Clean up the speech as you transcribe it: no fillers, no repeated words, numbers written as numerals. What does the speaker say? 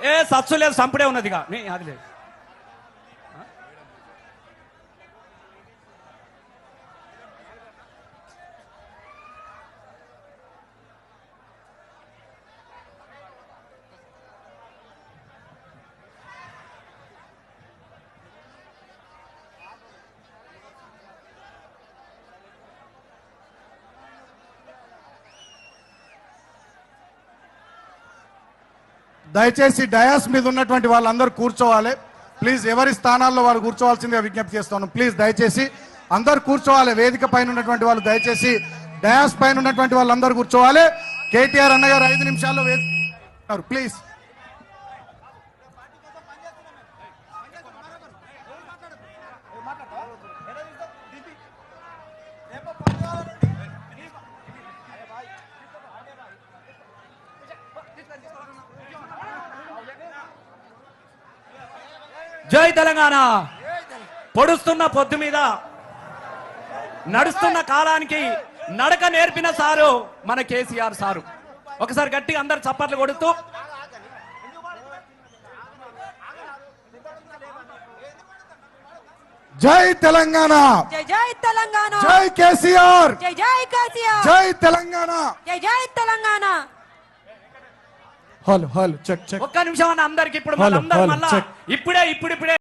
ఏ సత్సు లేదు సంపుడే ఉన్నదిగా అది లేదు. దయచేసి డయాస్ మీద ఉన్నటువంటి వాళ్ళందరూ కూర్చోవాలి ప్లీజ్. ఎవరి స్థానాల్లో వారు కూర్చోవాల్సిందిగా విజ్ఞప్తి చేస్తాను. ప్లీజ్ దయచేసి అందరు కూర్చోవాలి. వేదిక పైన ఉన్నటువంటి వాళ్ళు దయచేసి డయాస్ పైన ఉన్నటువంటి వాళ్ళందరూ కూర్చోవాలి. కేటీఆర్ అన్నగారు 5 నిమిషాల్లో ప్లీజ్. జై తెలంగాణ. పొడుస్తున్న పొద్దు మీద నడుస్తున్న కాలానికి నడక నేర్పిన సారు మన కేసీఆర్ సారు. ఒకసారి గట్టిగా అందరు చప్పట్లు కొడుతూ జై తెలంగాణ, జై జై తెలంగాణ, జై కేసీఆర్, జై జై కేసీఆర్, జై తెలంగాణ, జై జై Telangana. Hello hello check check. ఒక్క నిమిషం అన్న అందరికి ఇప్పుడు మళ్ళీ ఇప్పుడే